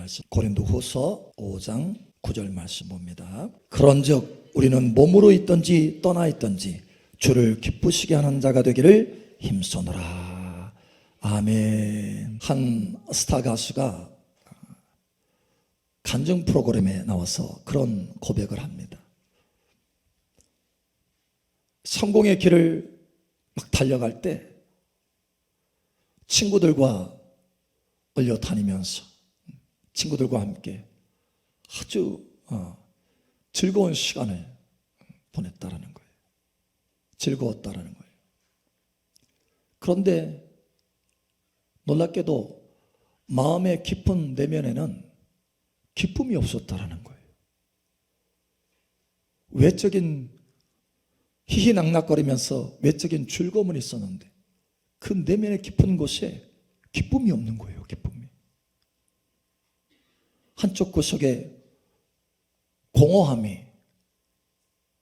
말씀 고린도후서 5장 9절 말씀 봅니다. 그런즉 우리는 몸으로 있든지 떠나 있든지 주를 기쁘시게 하는 자가 되기를 힘쓰노라. 아멘. 한 스타 가수가 간증 프로그램에 나와서 그런 고백을 합니다. 성공의 길을 막 달려갈 때 친구들과 얼려 다니면서 친구들과 함께 아주 즐거운 시간을 보냈다라는 거예요. 즐거웠다라는 거예요. 그런데 놀랍게도 마음의 깊은 내면에는 기쁨이 없었다라는 거예요. 외적인 희희낙낙거리면서 외적인 즐거움은 있었는데 그 내면의 깊은 곳에 기쁨이 없는 거예요. 기쁨이. 한쪽 구석에 공허함이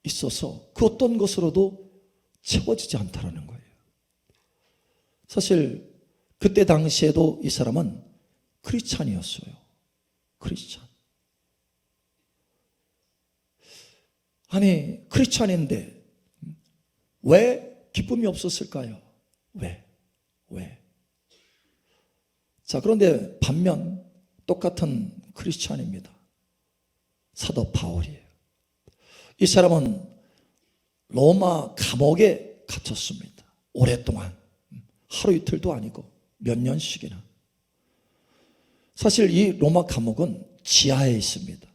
있어서 그 어떤 것으로도 채워지지 않다라는 거예요. 사실 그때 당시에도 이 사람은 크리스찬이었어요. 크리스찬. 아니 크리스찬인데 왜 기쁨이 없었을까요? 왜? 자, 그런데 반면 똑같은 크리스찬입니다. 사도 바울이에요. 이 사람은 로마 감옥에 갇혔습니다. 오랫동안. 하루 이틀도 아니고 몇 년씩이나. 사실 이 로마 감옥은 지하에 있습니다.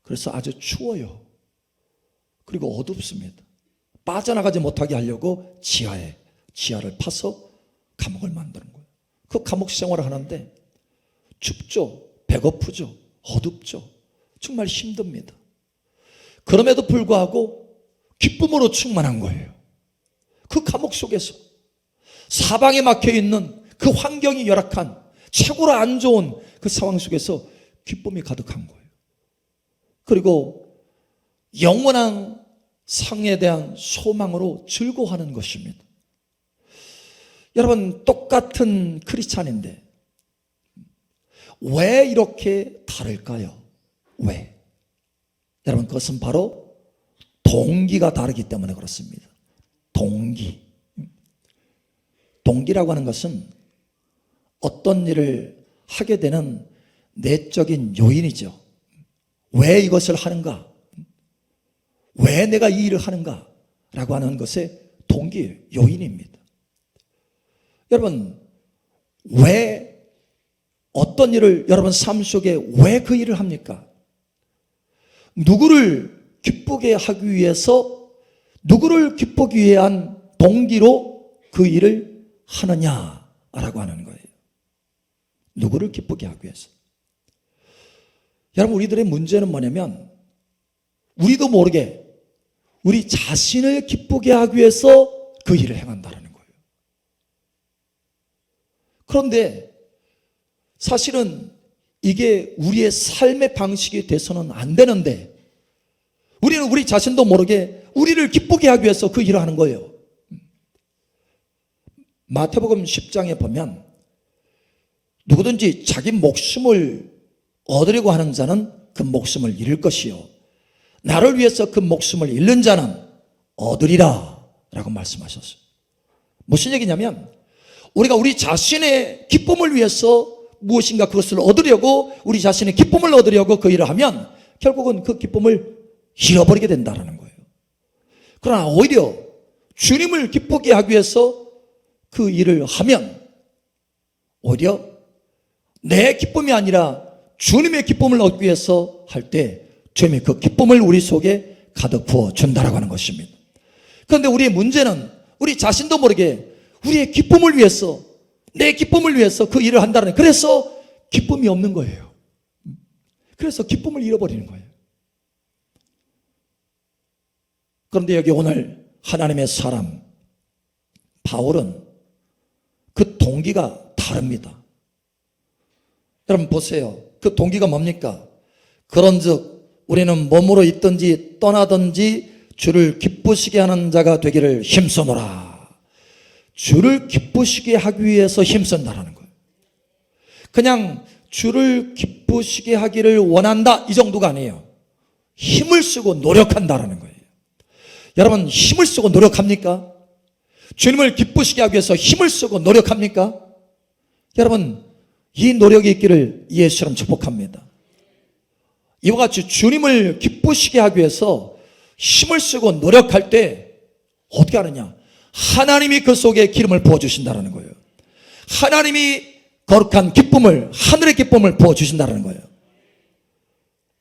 그래서 아주 추워요. 그리고 어둡습니다. 빠져나가지 못하게 하려고 지하를 파서 감옥을 만드는 거예요. 그 감옥 생활을 하는데 춥죠, 배고프죠, 어둡죠. 정말 힘듭니다. 그럼에도 불구하고 기쁨으로 충만한 거예요. 그 감옥 속에서 사방에 막혀있는 그 환경이 열악한 최고로 안 좋은 그 상황 속에서 기쁨이 가득한 거예요. 그리고 영원한 상에 대한 소망으로 즐거워하는 것입니다. 여러분, 똑같은 크리스찬인데 왜 이렇게 다를까요? 왜? 여러분, 그것은 바로 동기가 다르기 때문에 그렇습니다. 동기라고 하는 것은 어떤 일을 하게 되는 내적인 요인이죠. 왜 이것을 하는가? 왜 내가 이 일을 하는가? 라고 하는 것의 동기, 요인입니다. 여러분, 왜 어떤 일을 여러분 삶 속에 왜 그 일을 합니까? 누구를 기쁘게 하기 위해서, 누구를 기쁘기 위한 동기로 그 일을 하느냐라고 하는 거예요. 누구를 기쁘게 하기 위해서. 여러분, 우리들의 문제는 뭐냐면 우리도 모르게 우리 자신을 기쁘게 하기 위해서 그 일을 행한다는 거예요. 그런데 사실은 이게 우리의 삶의 방식이 돼서는 안 되는데 우리는 우리 자신도 모르게 우리를 기쁘게 하기 위해서 그 일을 하는 거예요. 마태복음 10장에 보면 누구든지 자기 목숨을 얻으려고 하는 자는 그 목숨을 잃을 것이요 나를 위해서 그 목숨을 잃는 자는 얻으리라 라고 말씀하셨어요. 무슨 얘기냐면 우리가 우리 자신의 기쁨을 위해서 무엇인가 그것을 얻으려고 우리 자신의 기쁨을 얻으려고 그 일을 하면 결국은 그 기쁨을 잃어버리게 된다는 거예요. 그러나 오히려 주님을 기쁘게 하기 위해서 그 일을 하면 오히려 내 기쁨이 아니라 주님의 기쁨을 얻기 위해서 할 때 주님이 그 기쁨을 우리 속에 가득 부어준다라고 하는 것입니다. 그런데 우리의 문제는 우리 자신도 모르게 우리의 기쁨을 위해서 내 기쁨을 위해서 그 일을 한다는, 그래서 기쁨이 없는 거예요. 그래서 기쁨을 잃어버리는 거예요. 그런데 여기 오늘 하나님의 사람 바울은 그 동기가 다릅니다. 여러분 보세요. 그 동기가 뭡니까? 그런즉 우리는 몸으로 있든지 떠나든지 주를 기쁘시게 하는 자가 되기를 힘쓰노라. 주를 기쁘시게 하기 위해서 힘쓴다라는 거예요. 그냥 주를 기쁘시게 하기를 원한다, 이 정도가 아니에요. 힘을 쓰고 노력한다라는 거예요. 여러분, 힘을 쓰고 노력합니까? 주님을 기쁘시게 하기 위해서 힘을 쓰고 노력합니까? 여러분, 이 노력이 있기를 예수처럼 축복합니다. 이와 같이 주님을 기쁘시게 하기 위해서 힘을 쓰고 노력할 때 어떻게 하느냐? 하나님이 그 속에 기름을 부어주신다는 거예요. 하나님이 거룩한 기쁨을, 하늘의 기쁨을 부어주신다는 거예요.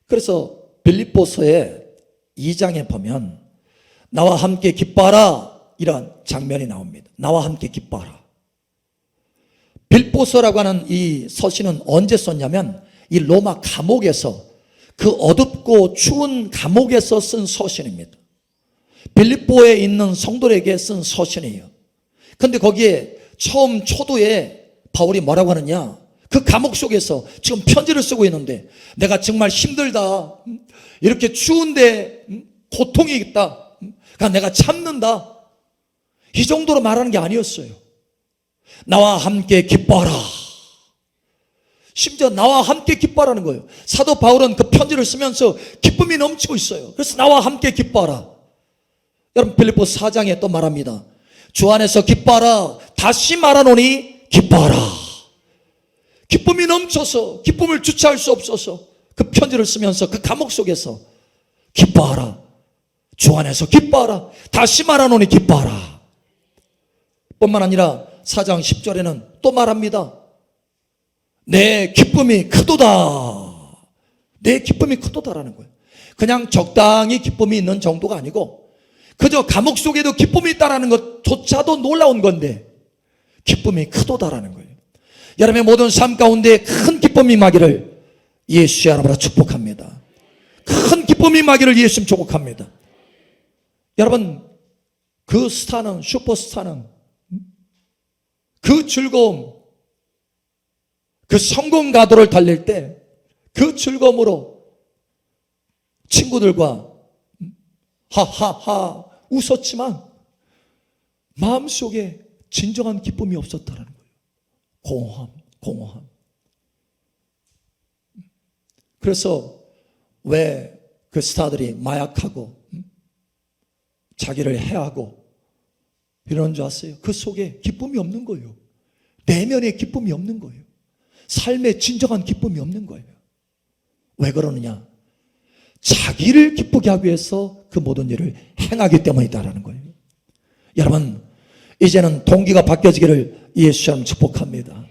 그래서 빌립보서의 2장에 보면 나와 함께 기뻐하라, 이런 장면이 나옵니다. 나와 함께 기뻐하라. 빌립보서라고 하는 이 서신은 언제 썼냐면 이 로마 감옥에서, 그 어둡고 추운 감옥에서 쓴 서신입니다. 빌립보에 있는 성도들에게 쓴 서신이에요. 그런데 거기에 처음 초도에 바울이 뭐라고 하느냐, 그 감옥 속에서 지금 편지를 쓰고 있는데 내가 정말 힘들다, 이렇게 추운데 고통이 있다, 그러니까 내가 참는다, 이 정도로 말하는 게 아니었어요. 나와 함께 기뻐하라. 심지어 나와 함께 기뻐하라는 거예요. 사도 바울은 그 편지를 쓰면서 기쁨이 넘치고 있어요. 그래서 나와 함께 기뻐하라. 여러분, 빌립보 4장에 또 말합니다. 주 안에서 기뻐하라. 다시 말하노니 기뻐하라. 기쁨이 넘쳐서 기쁨을 주체할 수 없어서 그 편지를 쓰면서 그 감옥 속에서 기뻐하라. 주 안에서 기뻐하라. 다시 말하노니 기뻐하라. 뿐만 아니라 4장 10절에는 또 말합니다. 내 기쁨이 크도다. 내 기쁨이 크도다라는 거예요. 그냥 적당히 기쁨이 있는 정도가 아니고 그저 감옥 속에도 기쁨이 있다라는 것조차도 놀라운 건데 기쁨이 크도다라는 거예요. 여러분의 모든 삶 가운데 큰 기쁨이 임하기를 예수의 이름으로 축복합니다. 큰 기쁨이 임하기를 예수님 축복합니다. 여러분, 그 스타는, 슈퍼스타는 그 즐거움, 그 성공 가도를 달릴 때 그 즐거움으로 친구들과 하하하 웃었지만 마음속에 진정한 기쁨이 없었다는 거예요. 공허함. 그래서 왜 그 스타들이 마약하고 자기를 해하고 이러는 줄 아세요? 그 속에 기쁨이 없는 거예요. 내면에 기쁨이 없는 거예요. 삶에 진정한 기쁨이 없는 거예요. 왜 그러느냐? 자기를 기쁘게 하기 위해서 그 모든 일을 행하기 때문이다라는 거예요. 여러분, 이제는 동기가 바뀌어지기를 예수처럼 축복합니다.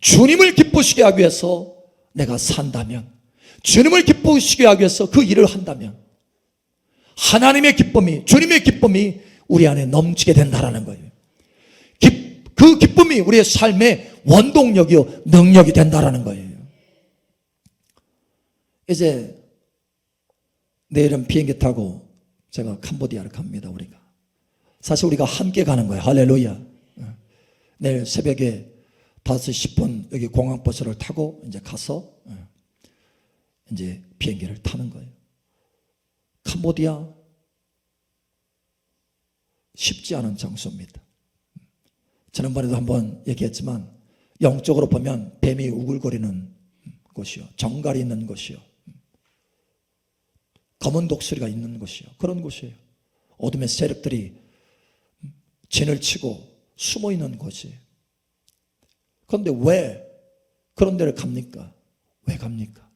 주님을 기쁘시게 하기 위해서 내가 산다면, 주님을 기쁘시게 하기 위해서 그 일을 한다면 하나님의 기쁨이, 주님의 기쁨이 우리 안에 넘치게 된다라는 거예요. 그 기쁨이 우리의 삶의 원동력이요 능력이 된다라는 거예요. 이제 내일은 비행기 타고 제가 캄보디아를 갑니다. 우리가 사실 우리가 함께 가는 거예요. 할렐루야. 내일 새벽에 5시 10분 여기 공항버스를 타고 이제 가서 이제 비행기를 타는 거예요. 캄보디아 쉽지 않은 장소입니다. 지난번에도 한번 얘기했지만 영적으로 보면 뱀이 우글거리는 곳이요, 정갈이 있는 곳이요, 검은 독수리가 있는 곳이요, 그런 곳이에요. 어둠의 세력들이 진을 치고 숨어 있는 곳이에요. 그런데 왜 그런 데를 갑니까? 왜 갑니까?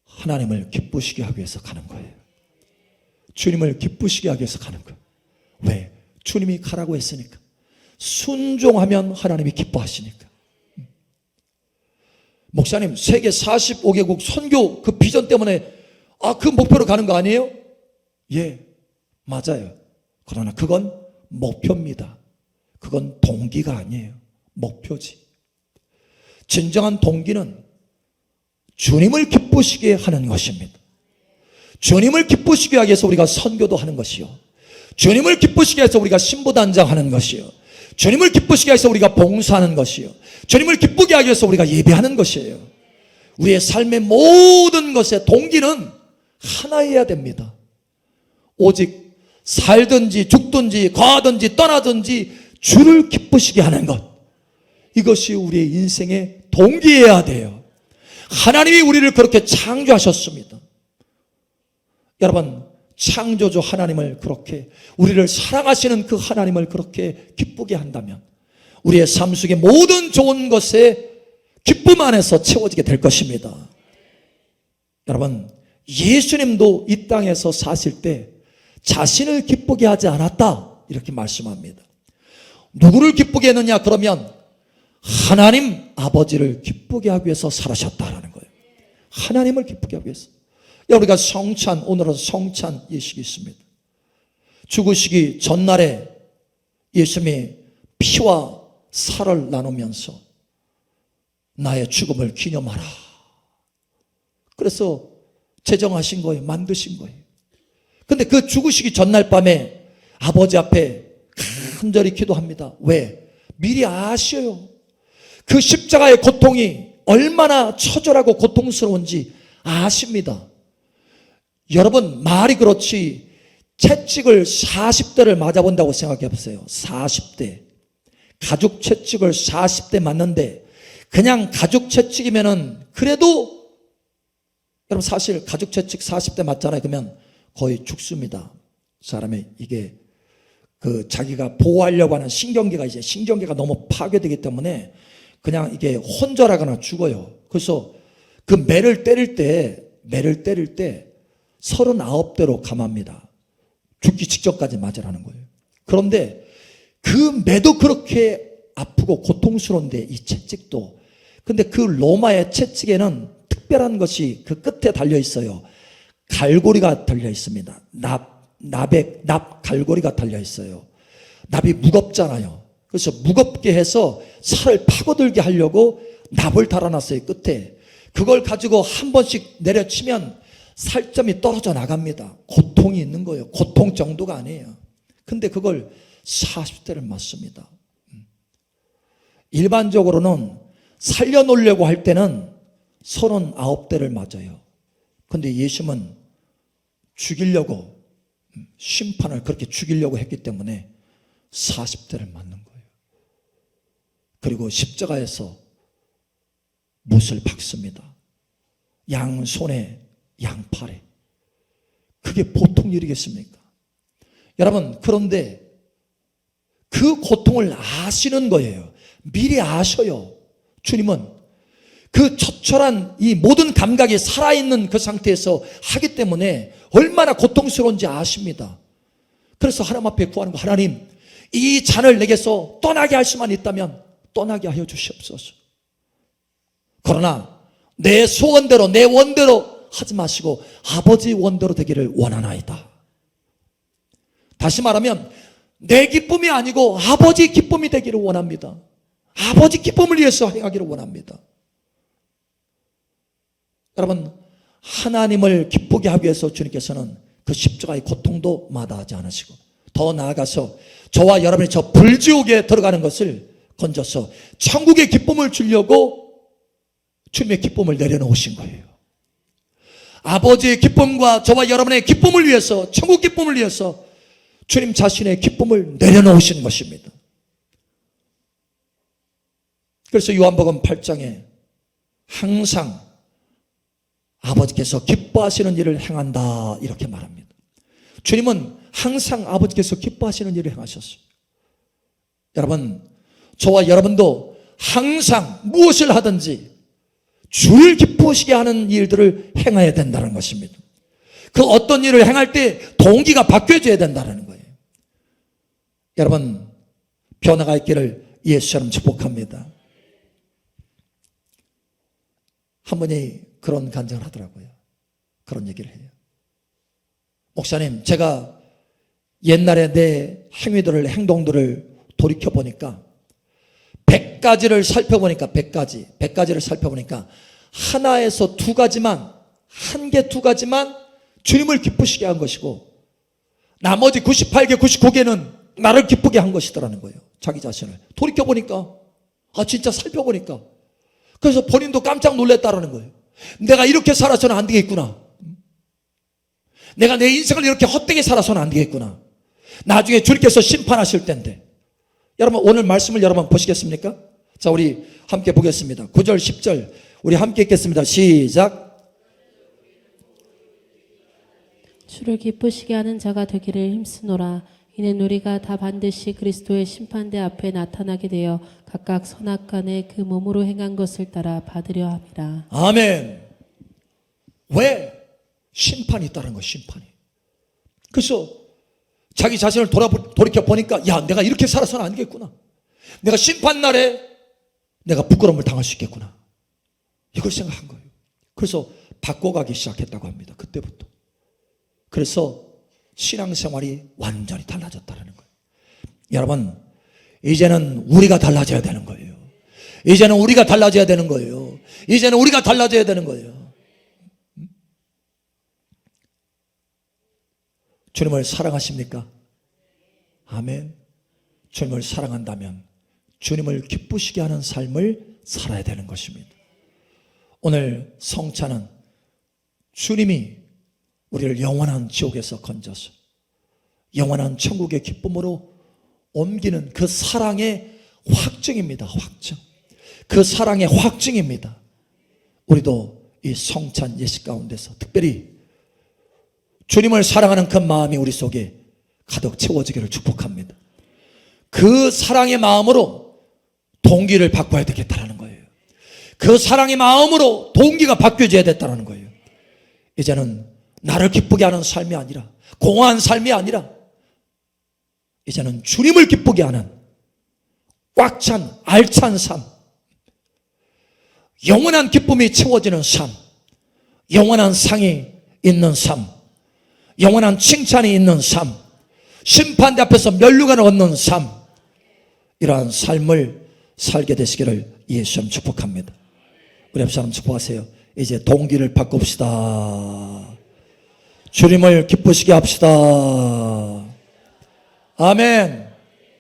하나님을 기쁘시게 하기 위해서 가는 거예요. 주님을 기쁘시게 하기 위해서 가는 거예요. 왜? 주님이 가라고 했으니까. 순종하면 하나님이 기뻐하시니까. 목사님, 세계 45개국 선교 그 비전 때문에 그 목표로 가는 거 아니에요? 예, 맞아요. 그러나 그건 목표입니다. 그건 동기가 아니에요. 목표지. 진정한 동기는 주님을 기쁘시게 하는 것입니다. 주님을 기쁘시게 하기 위해서 우리가 선교도 하는 것이요, 주님을 기쁘시게 해서 우리가 신부단장하는 것이요, 주님을 기쁘시게 해서 우리가 봉사하는 것이요, 주님을 기쁘게 하기 위해서 우리가 예배하는 것이에요. 우리의 삶의 모든 것의 동기는 하나여야 됩니다. 오직 살든지 죽든지 거하든지 떠나든지 주를 기쁘시게 하는 것, 이것이 우리의 인생의 동기여야 돼요. 하나님이 우리를 그렇게 창조하셨습니다. 여러분, 창조주 하나님을 그렇게, 우리를 사랑하시는 그 하나님을 그렇게 기쁘게 한다면 우리의 삶 속의 모든 좋은 것에 기쁨 안에서 채워지게 될 것입니다. 여러분, 예수님도 이 땅에서 사실 때 자신을 기쁘게 하지 않았다 이렇게 말씀합니다. 누구를 기쁘게 했느냐 그러면 하나님 아버지를 기쁘게 하기 위해서 살으셨다라는 거예요. 하나님을 기쁘게 하기 위해서. 우리가 성찬, 오늘은 성찬 예식이 있습니다. 죽으시기 전날에 예수님이 피와 살을 나누면서 나의 죽음을 기념하라. 그래서 제정하신 거예요. 만드신 거예요. 근데 그 죽으시기 전날 밤에 아버지 앞에 간절히 기도합니다. 왜? 미리 아셔요. 그 십자가의 고통이 얼마나 처절하고 고통스러운지 아십니다. 여러분, 말이 그렇지 채찍을 40대를 맞아본다고 생각해 보세요. 40대. 가죽 채찍을 40대 맞는데 그냥 가죽 채찍이면은 그래도 여러분 사실 가죽 채찍 40대 맞잖아요. 그러면 거의 죽습니다. 사람이 이게 그 자기가 보호하려고 하는 신경계가 너무 파괴되기 때문에 그냥 이게 혼절하거나 죽어요. 그래서 그 매를 때릴 때 39대로 감합니다. 죽기 직전까지 맞으라는 거예요. 그런데 그 매도 그렇게 아프고 고통스러운데 이 채찍도, 근데 그 로마의 채찍에는 특별한 것이 그 끝에 달려 있어요. 갈고리가 달려 있습니다. 납 갈고리가 달려 있어요. 납이 무겁잖아요. 그래서 무겁게 해서 살을 파고들게 하려고 납을 달아놨어요. 끝에. 그걸 가지고 한 번씩 내려치면 살점이 떨어져 나갑니다. 고통이 있는 거예요. 고통 정도가 아니에요. 근데 그걸 40대를 맞습니다. 일반적으로는 살려놓으려고 할 때는 39대를 맞아요. 근데 예수님은 죽이려고, 심판을 그렇게 죽이려고 했기 때문에 40대를 맞는 거예요. 그리고 십자가에서 못을 박습니다. 양손에 양팔에. 그게 보통 일이겠습니까? 여러분, 그런데 그 고통을 아시는 거예요. 미리 아셔요. 주님은 그 처철한 이 모든 감각이 살아있는 그 상태에서 하기 때문에 얼마나 고통스러운지 아십니다. 그래서 하나님 앞에 구하는 거, 하나님 이 잔을 내게서 떠나게 할 수만 있다면 떠나게 하여 주시옵소서. 그러나 내 소원대로 내 원대로 하지 마시고 아버지 원대로 되기를 원하나이다. 다시 말하면 내 기쁨이 아니고 아버지 기쁨이 되기를 원합니다. 아버지 기쁨을 위해서 행하기를 원합니다. 여러분, 하나님을 기쁘게 하기 위해서 주님께서는 그 십자가의 고통도 마다하지 않으시고 더 나아가서 저와 여러분이 저 불지옥에 들어가는 것을 건져서 천국의 기쁨을 주려고 주님의 기쁨을 내려놓으신 거예요. 아버지의 기쁨과 저와 여러분의 기쁨을 위해서, 천국 기쁨을 위해서 주님 자신의 기쁨을 내려놓으신 것입니다. 그래서 요한복음 8장에 항상 아버지께서 기뻐하시는 일을 행한다 이렇게 말합니다. 주님은 항상 아버지께서 기뻐하시는 일을 행하셨어요. 여러분, 저와 여러분도 항상 무엇을 하든지 주를 기쁘시게 하는 일들을 행해야 된다는 것입니다. 그 어떤 일을 행할 때 동기가 바뀌어져야 된다는 거예요. 여러분, 변화가 있기를 예수처럼 축복합니다. 한 분이 그런 간증을 하더라고요. 그런 얘기를 해요. 목사님, 제가 옛날에 내 행동들을 돌이켜보니까 100가지를 살펴보니까 100가지를 살펴보니까 하나에서 2가지만, 한 개 2가지만 주님을 기쁘시게 한 것이고 나머지 98개 99개는 나를 기쁘게 한 것이더라는 거예요. 자기 자신을 돌이켜보니까, 진짜 살펴보니까. 그래서 본인도 깜짝 놀랐다라는 거예요. 내가 이렇게 살아서는 안 되겠구나. 내가 내 인생을 이렇게 헛되게 살아서는 안 되겠구나. 나중에 주님께서 심판하실 텐데. 여러분, 오늘 말씀을 여러분 보시겠습니까? 자, 우리 함께 보겠습니다. 9절 10절 우리 함께 읽겠습니다. 시작. 주를 기쁘시게 하는 자가 되기를 힘쓰노라. 이는 우리가 다 반드시 그리스도의 심판대 앞에 나타나게 되어 각각 선악간에 그 몸으로 행한 것을 따라 받으려 함이라. 아멘. 왜? 심판이 있다는 거예요. 심판이. 그래서 자기 자신을 돌이켜 보니까 야, 내가 이렇게 살아서는 안 되겠구나. 내가 심판날에 내가 부끄러움을 당할 수 있겠구나. 이걸 생각한 거예요. 그래서 바꿔가기 시작했다고 합니다. 그때부터. 그래서 신앙생활이 완전히 달라졌다는 거예요. 여러분, 이제는 우리가 달라져야 되는 거예요. 이제는 우리가 달라져야 되는 거예요. 이제는 우리가 달라져야 되는 거예요. 주님을 사랑하십니까? 아멘. 주님을 사랑한다면 주님을 기쁘시게 하는 삶을 살아야 되는 것입니다. 오늘 성찬은 주님이 우리를 영원한 지옥에서 건져서 영원한 천국의 기쁨으로 옮기는 그 사랑의 확증입니다. 확증. 그 사랑의 확증입니다. 우리도 이 성찬 예식 가운데서 특별히 주님을 사랑하는 그 마음이 우리 속에 가득 채워지기를 축복합니다. 그 사랑의 마음으로 동기를 바꿔야 되겠다는 거예요. 그 사랑의 마음으로 동기가 바뀌어져야 됐다는 거예요. 이제는 나를 기쁘게 하는 삶이 아니라, 공허한 삶이 아니라 이제는 주님을 기쁘게 하는 꽉 찬 알찬 삶, 영원한 기쁨이 채워지는 삶, 영원한 상이 있는 삶, 영원한 칭찬이 있는 삶, 심판대 앞에서 면류관을 얻는 삶, 이러한 삶을 살게 되시기를 예수님 축복합니다. 우리 앞 사람 축복하세요. 이제 동기를 바꿉시다. 주님을 기쁘시게 합시다. 아멘.